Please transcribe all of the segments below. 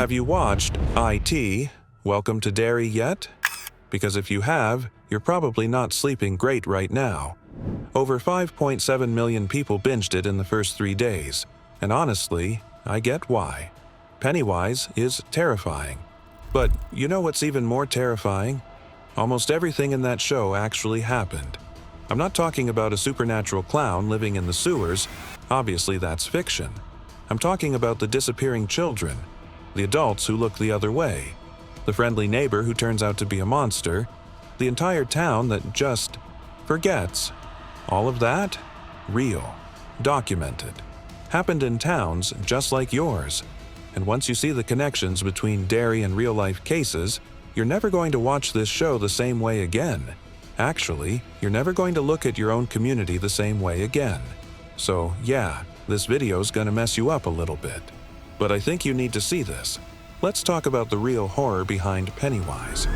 Have you watched IT, Welcome to Derry yet? Because if you have, you're probably not sleeping great right now. Over 5.7 million people binged it in the first 3 days, and honestly, I get why. Pennywise is terrifying. But you know what's even more terrifying? Almost everything in that show actually happened. I'm not talking about a supernatural clown living in the sewers. Obviously, that's fiction. I'm talking about the disappearing children, the adults who look the other way, the friendly neighbor who turns out to be a monster, the entire town that just forgets. All of that? Real. Documented. Happened in towns just like yours. And once you see the connections between Derry and real-life cases, you're never going to watch this show the same way again. Actually, you're never going to look at your own community the same way again. So yeah, this video's gonna mess you up a little bit. But I think you need to see this. Let's talk about the real horror behind Pennywise.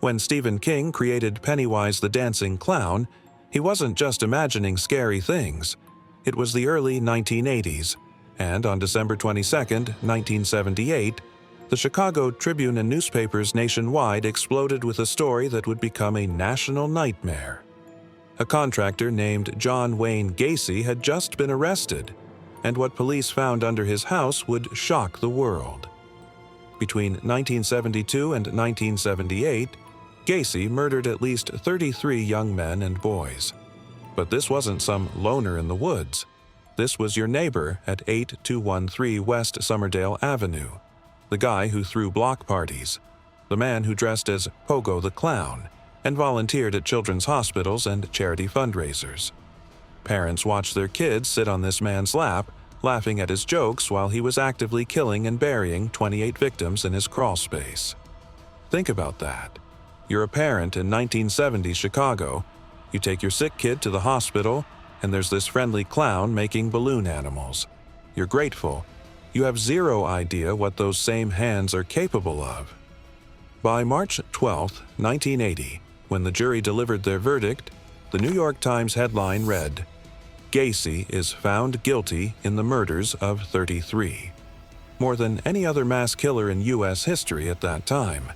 When Stephen King created Pennywise the Dancing Clown, he wasn't just imagining scary things. It was the early 1980s, and on December 22, 1978, the Chicago Tribune and newspapers nationwide exploded with a story that would become a national nightmare. A contractor named John Wayne Gacy had just been arrested, and what police found under his house would shock the world. Between 1972 and 1978, Gacy murdered at least 33 young men and boys. But this wasn't some loner in the woods. This was your neighbor at 8213 West Summerdale Avenue, the guy who threw block parties, the man who dressed as Pogo the Clown and volunteered at children's hospitals and charity fundraisers. Parents watched their kids sit on this man's lap, laughing at his jokes while he was actively killing and burying 28 victims in his crawl space. Think about that. You're a parent in 1970s Chicago. You take your sick kid to the hospital, and there's this friendly clown making balloon animals. You're grateful. You have zero idea what those same hands are capable of. By March 12, 1980, when the jury delivered their verdict, the New York Times headline read, "Gacy is found guilty in the murders of 33." More than any other mass killer in U.S. history at that time.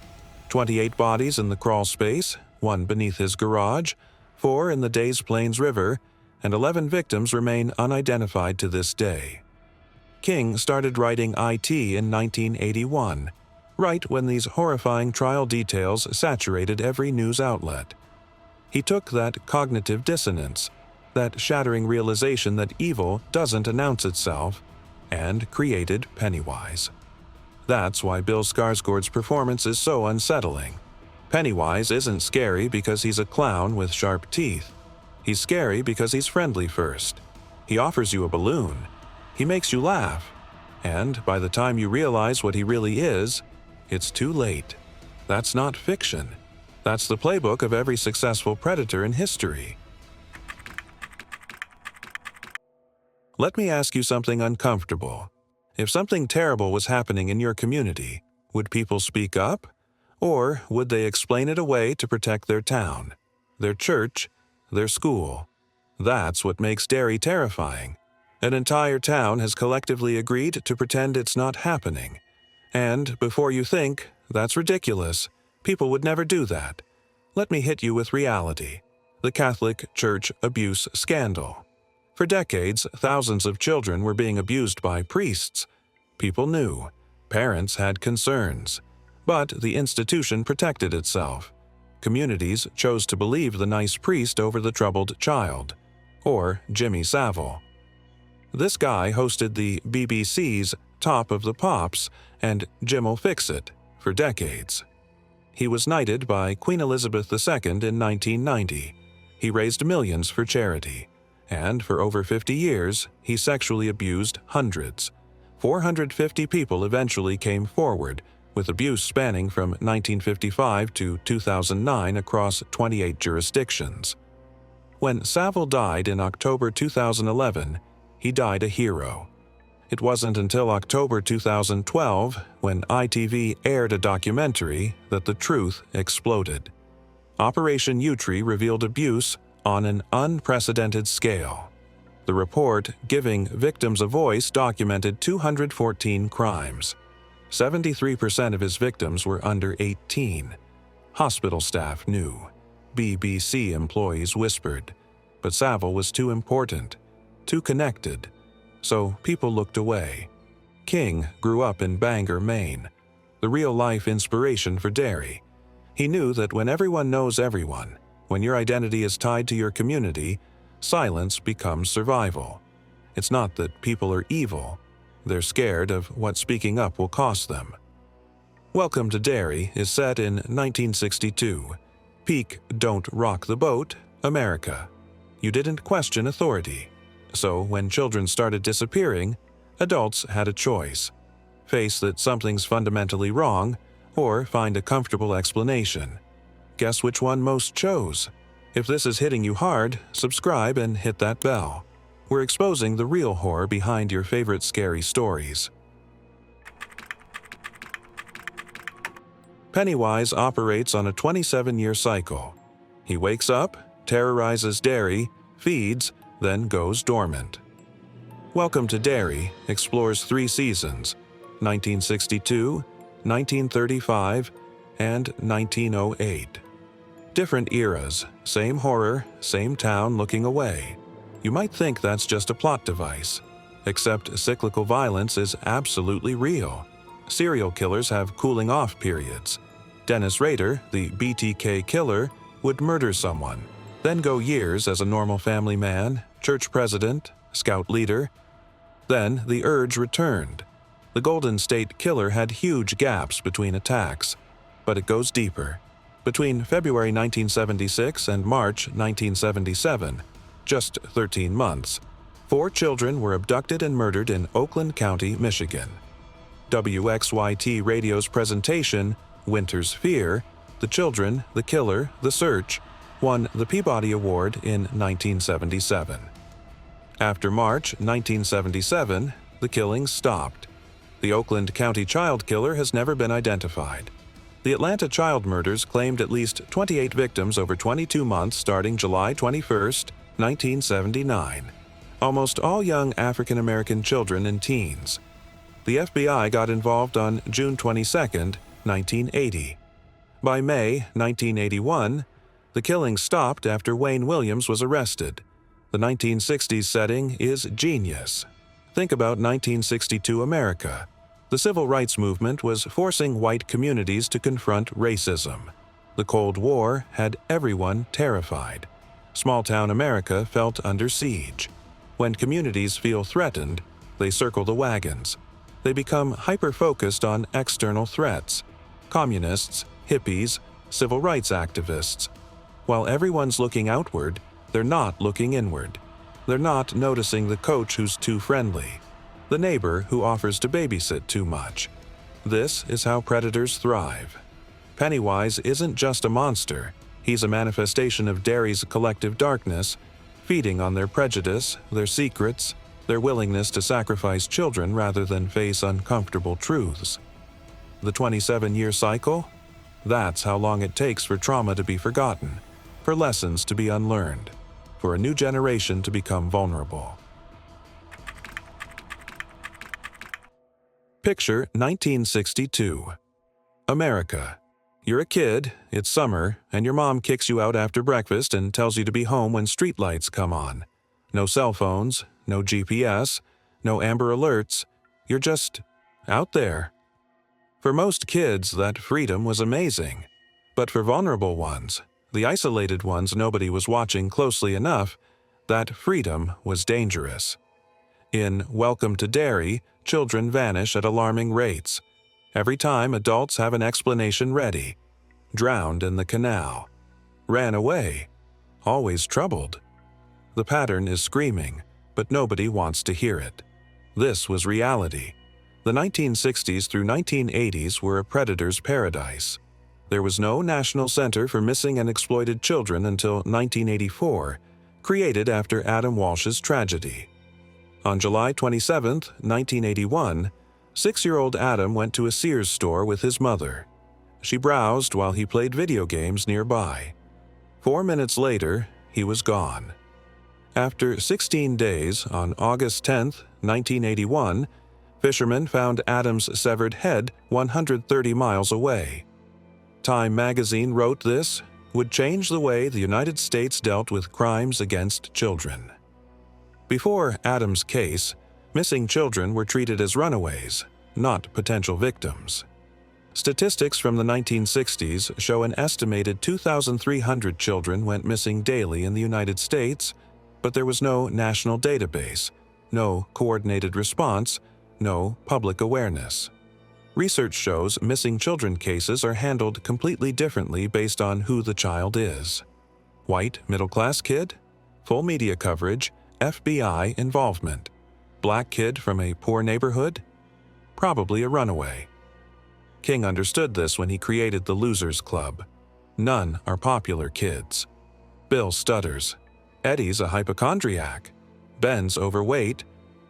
28 bodies in the crawl space, 1 beneath his garage, 4 in the Des Plaines River, and 11 victims remain unidentified to this day. King started writing IT in 1981, right when these horrifying trial details saturated every news outlet. He took that cognitive dissonance, that shattering realization that evil doesn't announce itself, and created Pennywise. That's why Bill Skarsgård's performance is so unsettling. Pennywise isn't scary because he's a clown with sharp teeth. He's scary because he's friendly first. He offers you a balloon. He makes you laugh. And by the time you realize what he really is, it's too late. That's not fiction. That's the playbook of every successful predator in history. Let me ask you something uncomfortable. If something terrible was happening in your community, would people speak up? Or would they explain it away to protect their town, their church, their school? That's what makes Derry terrifying. An entire town has collectively agreed to pretend it's not happening. And before you think, that's ridiculous, people would never do that. Let me hit you with reality. The Catholic Church abuse scandal. For decades, thousands of children were being abused by priests. People knew. Parents had concerns. But the institution protected itself. Communities chose to believe the nice priest over the troubled child. Or Jimmy Savile. This guy hosted the BBC's Top of the Pops and Jim'll Fix It for decades. He was knighted by Queen Elizabeth II in 1990. He raised millions for charity. And for over 50 years, he sexually abused hundreds. 450 people eventually came forward, with abuse spanning from 1955 to 2009 across 28 jurisdictions. When Savile died in October 2011, he died a hero. It wasn't until October 2012, when ITV aired a documentary, that the truth exploded. Operation Yewtree revealed abuse on an unprecedented scale. The report, giving victims a voice, documented 214 crimes. 73% of his victims were under 18. Hospital staff knew. BBC employees whispered. But Savile was too important, too connected. So people looked away. King grew up in Bangor, Maine, the real-life inspiration for Derry. He knew that when everyone knows everyone, when your identity is tied to your community, silence becomes survival. It's not that people are evil. They're scared of what speaking up will cost them. Welcome to Derry is set in 1962. Peak Don't Rock the Boat, America. You didn't question authority. So when children started disappearing, adults had a choice. Face that something's fundamentally wrong, or find a comfortable explanation. Guess which one most chose? If this is hitting you hard, subscribe and hit that bell. We're exposing the real horror behind your favorite scary stories. Pennywise operates on a 27-year cycle. He wakes up, terrorizes Derry, feeds, then goes dormant. Welcome to Derry explores 3 seasons, 1962, 1935, and 1908. Different eras, same horror, same town looking away. You might think that's just a plot device. Except cyclical violence is absolutely real. Serial killers have cooling-off periods. Dennis Rader, the BTK killer, would murder someone, then go years as a normal family man, church president, scout leader. Then the urge returned. The Golden State Killer had huge gaps between attacks, but it goes deeper. Between February 1976 and March 1977, just 13 months, 4 children were abducted and murdered in Oakland County, Michigan. WXYT Radio's presentation, Winter's Fear, The Children, the Killer, The Search, won the Peabody Award in 1977. After March 1977, the killings stopped. The Oakland County child killer has never been identified. The Atlanta child murders claimed at least 28 victims over 22 months starting July 21, 1979. Almost all young African American children and teens. The FBI got involved on June 22, 1980. By May 1981, the killings stopped after Wayne Williams was arrested. The 1960s setting is genius. Think about 1962 America. The civil rights movement was forcing white communities to confront racism. The Cold War had everyone terrified. Small-town America felt under siege. When communities feel threatened, they circle the wagons. They become hyper-focused on external threats. Communists, hippies, civil rights activists. While everyone's looking outward, they're not looking inward. They're not noticing the coach who's too friendly, the neighbor who offers to babysit too much. This is how predators thrive. Pennywise isn't just a monster. He's a manifestation of Derry's collective darkness, feeding on their prejudice, their secrets, their willingness to sacrifice children rather than face uncomfortable truths. The 27-year cycle? That's how long it takes for trauma to be forgotten, for lessons to be unlearned, for a new generation to become vulnerable. Picture 1962. America. You're a kid, it's summer, and your mom kicks you out after breakfast and tells you to be home when streetlights come on. No cell phones, no GPS, no Amber Alerts. You're just out there. For most kids, that freedom was amazing. But for vulnerable ones, the isolated ones nobody was watching closely enough, that freedom was dangerous. In Welcome to Derry, children vanish at alarming rates. Every time adults have an explanation ready. Drowned in the canal. Ran away. Always troubled. The pattern is screaming, but nobody wants to hear it. This was reality. The 1960s through 1980s were a predator's paradise. There was no National Center for Missing and Exploited Children until 1984, created after Adam Walsh's tragedy. On July 27, 1981, 6-year-old Adam went to a Sears store with his mother. She browsed while he played video games nearby. 4 minutes later, he was gone. After 16 days, on August 10, 1981, fishermen found Adam's severed head 130 miles away. Time magazine wrote this would change the way the United States dealt with crimes against children. Before Adam's case, missing children were treated as runaways, not potential victims. Statistics from the 1960s show an estimated 2,300 children went missing daily in the United States, but there was no national database, no coordinated response, no public awareness. Research shows missing children cases are handled completely differently based on who the child is. White, middle-class kid? Full media coverage, FBI involvement. Black kid from a poor neighborhood? Probably a runaway. King understood this when he created the Losers Club. None are popular kids. Bill stutters. Eddie's a hypochondriac. Ben's overweight.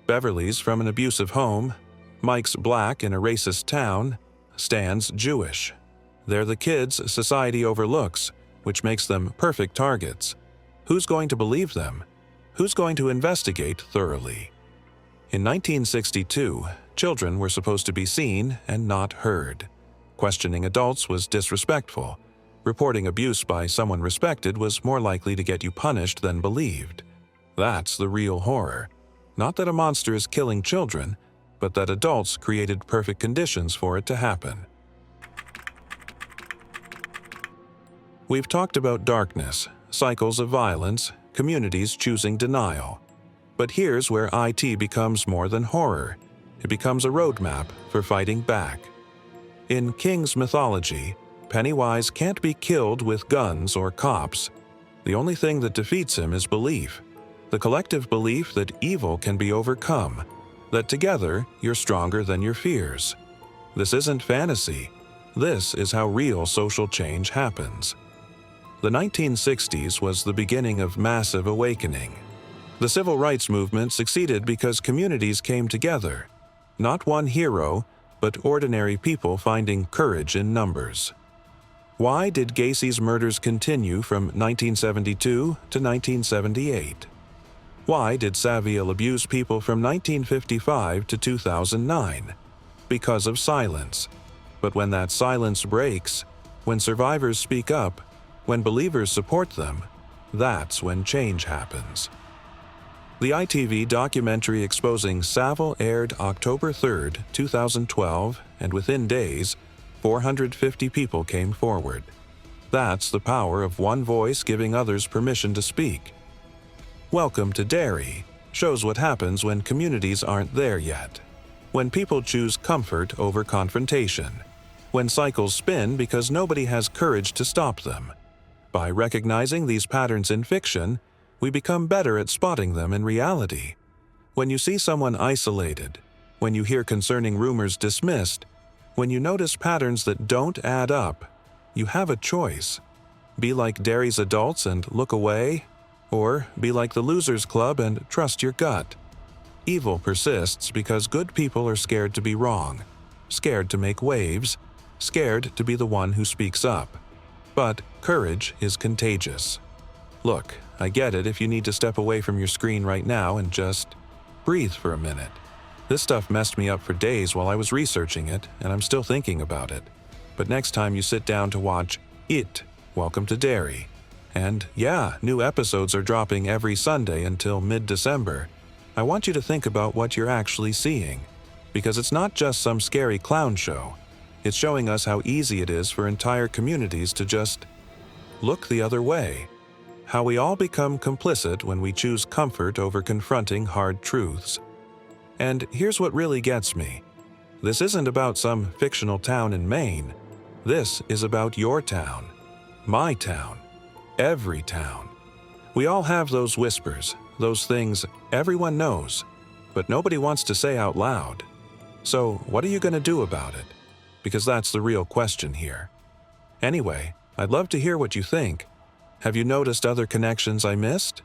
Beverly's from an abusive home. Mike's black in a racist town. Stan's Jewish. They're the kids society overlooks, which makes them perfect targets. Who's going to believe them? Who's going to investigate thoroughly? In 1962, children were supposed to be seen and not heard. Questioning adults was disrespectful. Reporting abuse by someone respected was more likely to get you punished than believed. That's the real horror. Not that a monster is killing children, but that adults created perfect conditions for it to happen. We've talked about darkness, cycles of violence, communities choosing denial. But here's where IT becomes more than horror. It becomes a roadmap for fighting back. In King's mythology, Pennywise can't be killed with guns or cops. The only thing that defeats him is belief. The collective belief that evil can be overcome, that together you're stronger than your fears. This isn't fantasy. This is how real social change happens. The 1960s was the beginning of massive awakening. The civil rights movement succeeded because communities came together. Not one hero, but ordinary people finding courage in numbers. Why did Gacy's murders continue from 1972 to 1978? Why did Savile abuse people from 1955 to 2009? Because of silence. But when that silence breaks, when survivors speak up, when believers support them, that's when change happens. The ITV documentary exposing Savile aired October 3, 2012, and within days, 450 people came forward. That's the power of one voice giving others permission to speak. Welcome to Derry shows what happens when communities aren't there yet. When people choose comfort over confrontation. When cycles spin because nobody has courage to stop them. By recognizing these patterns in fiction, we become better at spotting them in reality. When you see someone isolated, when you hear concerning rumors dismissed, when you notice patterns that don't add up, you have a choice. Be like Derry's adults and look away, or be like the Losers Club and trust your gut. Evil persists because good people are scared to be wrong, scared to make waves, scared to be the one who speaks up. But courage is contagious. Look, I get it if you need to step away from your screen right now and just breathe for a minute. This stuff messed me up for days while I was researching it, and I'm still thinking about it. But next time you sit down to watch It, Welcome to Derry. And yeah, new episodes are dropping every Sunday until mid-December. I want you to think about what you're actually seeing. Because it's not just some scary clown show. It's showing us how easy it is for entire communities to just look the other way. How we all become complicit when we choose comfort over confronting hard truths. And here's what really gets me. This isn't about some fictional town in Maine. This is about your town. My town. Every town. We all have those whispers, those things everyone knows, but nobody wants to say out loud. So what are you going to do about it? Because that's the real question here. Anyway, I'd love to hear what you think. Have you noticed other connections I missed?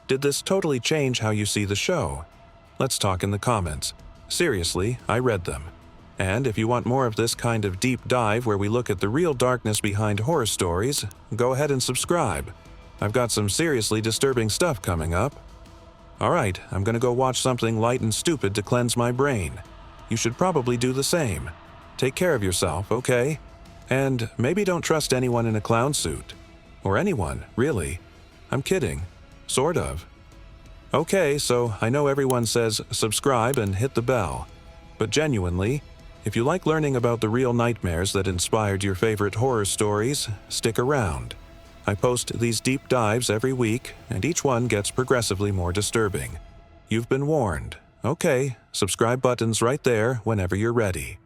Did this totally change how you see the show? Let's talk in the comments. Seriously, I read them. And if you want more of this kind of deep dive where we look at the real darkness behind horror stories, go ahead and subscribe. I've got some seriously disturbing stuff coming up. Alright, I'm gonna go watch something light and stupid to cleanse my brain. You should probably do the same. Take care of yourself, okay? And maybe don't trust anyone in a clown suit. Or anyone, really. I'm kidding. Sort of. Okay, so I know everyone says subscribe and hit the bell. But genuinely, if you like learning about the real nightmares that inspired your favorite horror stories, stick around. I post these deep dives every week, and each one gets progressively more disturbing. You've been warned. Okay, subscribe button's right there whenever you're ready.